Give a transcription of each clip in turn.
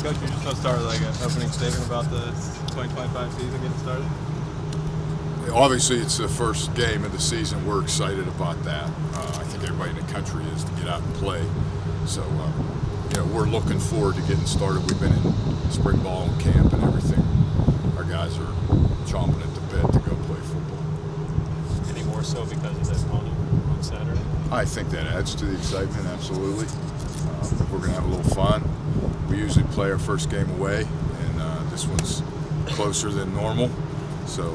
Coach, you just want to start with like an opening statement about the 2025 season getting started? Obviously, it's the first game of the season. We're excited about that. I think everybody in the country is to get out and play. So, we're looking forward to getting started. We've been in spring ball and camp and everything. Our guys are chomping at the bit to go play football. Any more so because of that opponent on Saturday? I think that adds to the excitement, absolutely. We're going to have a little fun. We usually play our first game away, and this one's closer than normal. So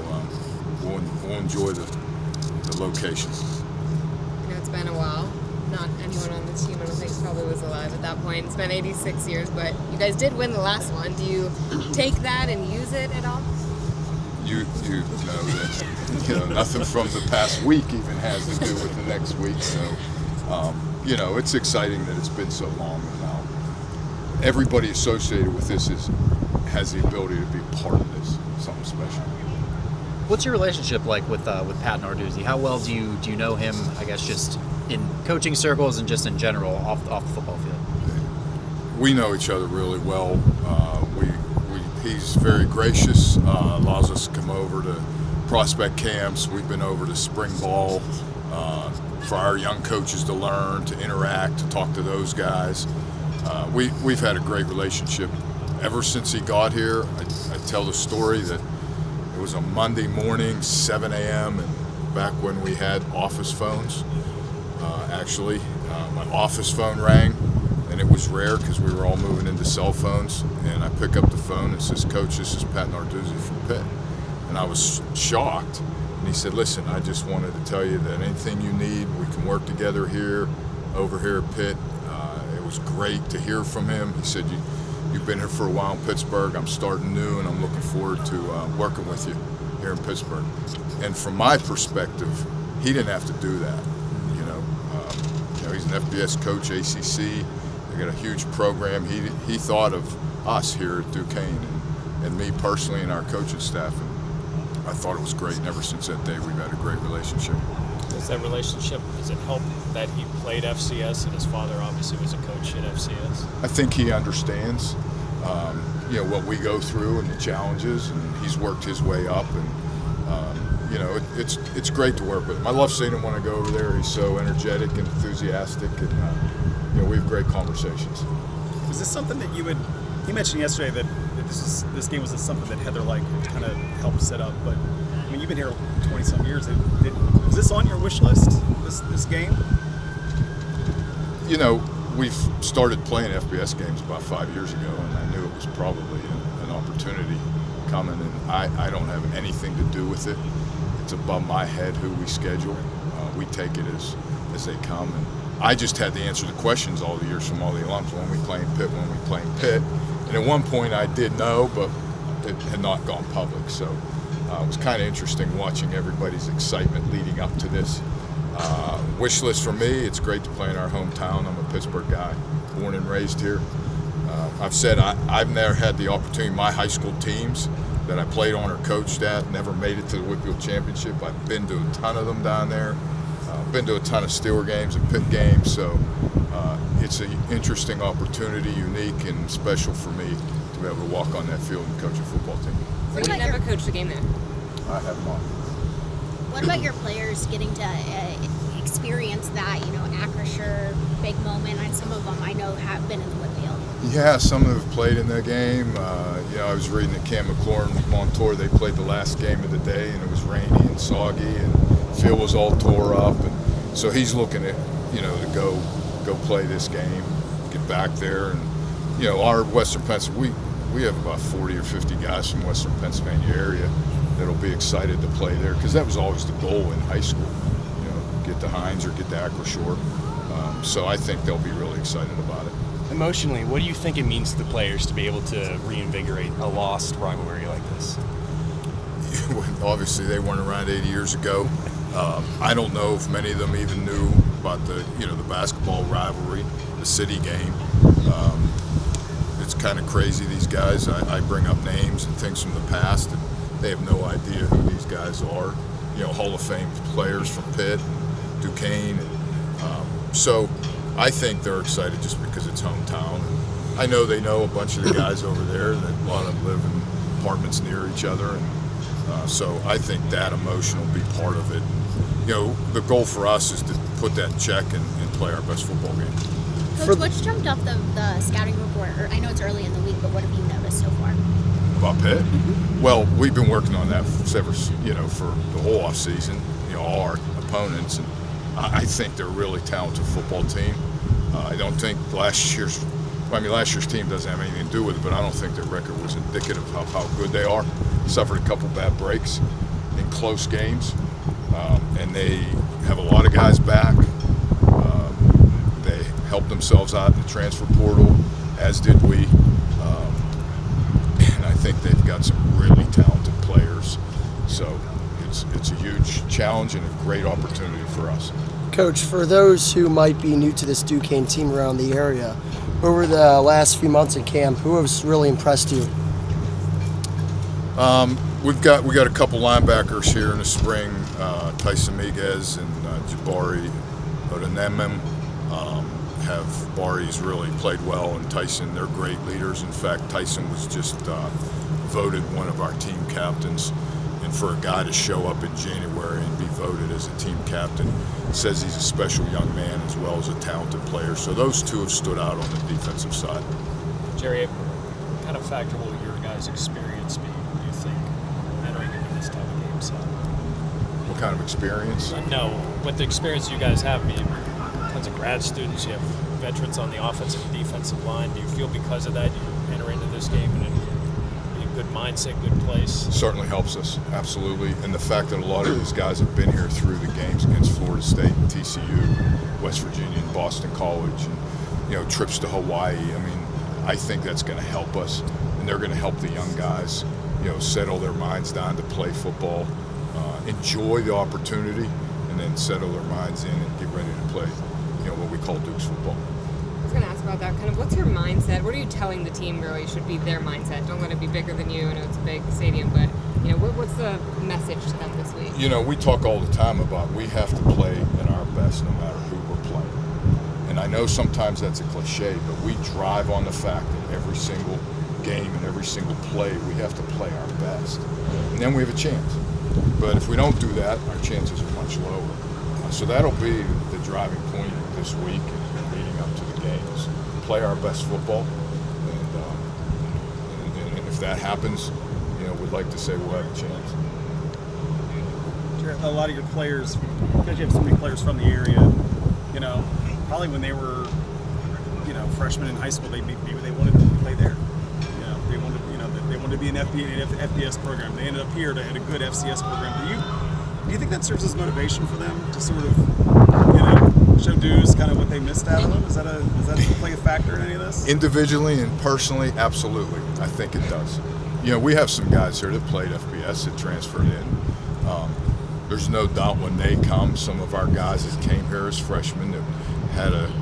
we'll enjoy the locations. I know it's been a while. Not anyone on the team, I don't think, probably was alive at that point. It's been 86 years, but you guys did win the last one. Do you take that and use it at all? You know that nothing from the past week even has to do with the next week. So it's exciting that it's been so long now. Everybody associated with this has the ability to be part of this, something special. What's your relationship like with Pat Narduzzi? How well do you know him? I guess just in coaching circles and just in general off the football field. We know each other really well. He's very gracious. Allows us to come over to prospect camps. We've been over to spring ball for our young coaches to learn, to interact, to talk to those guys. We've had a great relationship ever since he got here. I tell the story that it was a Monday morning, 7 a.m., and back when we had office phones. My office phone rang, and it was rare because we were all moving into cell phones. And I pick up the phone and says, "Coach, this is Pat Narduzzi from Pitt." And I was shocked. And he said, "Listen, I just wanted to tell you that anything you need, we can work together here, over here at Pitt." It was great to hear from him. He said, "You've been here for a while in Pittsburgh. I'm starting new, and I'm looking forward to working with you here in Pittsburgh." And from my perspective, he didn't have to do that. He's an FBS coach, ACC. They got a huge program. He thought of us here at Duquesne and me personally and our coaching staff. And I thought it was great. And ever since that day, we've had a great relationship. Does that relationship, does it help that he played FCS and his father obviously was a coach at FCS? I think he understands, what we go through and the challenges, and he's worked his way up. And it's great to work with him. I love seeing him when I go over there. He's so energetic and enthusiastic, and we have great conversations. Was this something that you mentioned yesterday that this game was something that Heather kind of helped set up, but I mean, you've been here 20-some years. Was this on your wish list, this game? We've started playing FBS games about 5 years ago, and I knew it was probably an opportunity coming, and I don't have anything to do with it. It's above my head who we schedule. We take it as they come, and I just had to answer the questions all the years from all the alums when we play in Pitt. And at one point I did know, but it had not gone public. So it was kind of interesting watching everybody's excitement leading up to this. Wish list for me, it's great to play in our hometown. I'm a Pittsburgh guy, born and raised here. I've said I've never had the opportunity. My high school teams that I played on or coached at never made it to the Whitfield Championship. I've been to a ton of them down there. Been to a ton of Steeler games and Pitt games. So it's an interesting opportunity, unique and special for me to be able to walk on that field and coach a football team. So you never coached a game there? I have not. What about your players getting to experience that, Acrisure, big moment? And some of them I know have been in the Whitfield. Yeah, some have played in the game. I was reading that Cam McLaurin with Montour, they played the last game of the day, and it was rainy and soggy, and the field was all tore up. And so he's looking at, to go play this game, get back there. And, our Western Pennsylvania, we have about 40 or 50 guys from Western Pennsylvania area that'll be excited to play there, because that was always the goal in high school, get to Hines or get to Acrisure. So I think they'll be really excited about it. Emotionally, what do you think it means to the players to be able to reinvigorate a lost rivalry like this? Obviously, they weren't around 80 years ago. I don't know if many of them even knew about the basketball rivalry, the city game. It's kind of crazy, these guys. I bring up names and things from the past, and they have no idea who these guys are. Hall of Fame players from Pitt, Duquesne. So I think they're excited just because it's hometown. I know they know a bunch of the guys over there, that a lot of them live in apartments near each other, and so I think that emotion will be part of it. You know, the goal for us is to put that in check and play our best football game. Coach, what's jumped off the scouting report? Or I know it's early in the week, but what have you noticed so far? About Pitt? Well, we've been working on that for the whole off season. You know, all our opponents, and I think they're a really talented football team. I don't think last year's team doesn't have anything to do with it, but I don't think their record was indicative of how good they are. Suffered a couple bad breaks in close games, and they have a lot of guys back. They helped themselves out in the transfer portal, as did we. And I think they've got some really talented players. So it's a huge challenge and a great opportunity for us. Coach, for those who might be new to this Duquesne team around the area, over the last few months at camp, who has really impressed you? We got a couple linebackers here in the spring, Tyson Miguez and Jabari Odenemem. Bari's really played well, and Tyson, they're great leaders. In fact, Tyson was just voted one of our team captains. And for a guy to show up in January and be voted as a team captain says he's a special young man as well as a talented player. So those two have stood out on the defensive side. Jerry, what kind of factor will your guys' experience be, do you think, entering into this type of game set? What kind of experience? No, with the experience you guys have, tons of grad students, you have veterans on the offensive and defensive line. Do you feel because of that you enter into this game in a good mindset, good place? Certainly helps us, absolutely. And the fact that a lot of these guys have been here through the games against Florida State and TCU, West Virginia and Boston College, and trips to Hawaii. I think that's going to help us, and they're going to help the young guys, settle their minds down to play football, enjoy the opportunity, and then settle their minds in and get ready to play, what we call Duke's football. I was going to ask about that. Kind of, what's your mindset? What are you telling the team really should be their mindset? Don't let it be bigger than you. I know it's a big stadium, but what's the message to them this week? We talk all the time about we have to play in our best no matter who we're playing. And I know sometimes that's a cliche, but we drive on the fact that every single game and every single play, we have to play our best. And then we have a chance. But if we don't do that, our chances are much lower. So that'll be the driving point this week and leading up to the games. Play our best football, and if that happens, we'd like to say we'll have a chance. A lot of your players, because you have so many players from the area, probably when they were, freshmen in high school, maybe they wanted to play there. They wanted to be an FBS program. They ended up here to have a good FCS program. Do you think that serves as motivation for them to sort of, show dudes kind of what they missed out of them? Does that play a factor in any of this? Individually and personally, absolutely. I think it does. We have some guys here that played FBS that transferred in. There's no doubt when they come, some of our guys that came here as freshmen that had a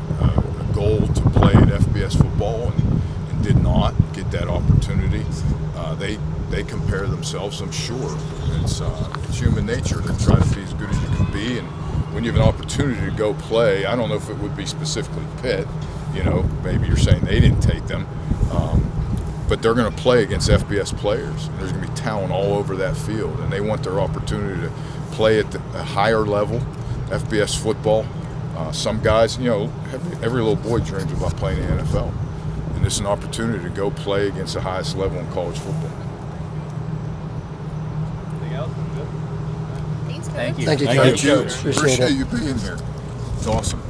goal to play at FBS football and did not get that opportunity. They compare themselves, I'm sure. It's human nature to try to be as good as you can be, and when you have an opportunity to go play, I don't know if it would be specifically Pitt, maybe you're saying they didn't take them, but they're going to play against FBS players. There's going to be talent all over that field, and they want their opportunity to play at a higher level, FBS football. Some guys, every little boy dreams about playing in the NFL, and it's an opportunity to go play against the highest level in college football. Thanks, Coach. Thank you. Thank you, Thank Coach. you. Appreciate Appreciate it. you being here. It's awesome.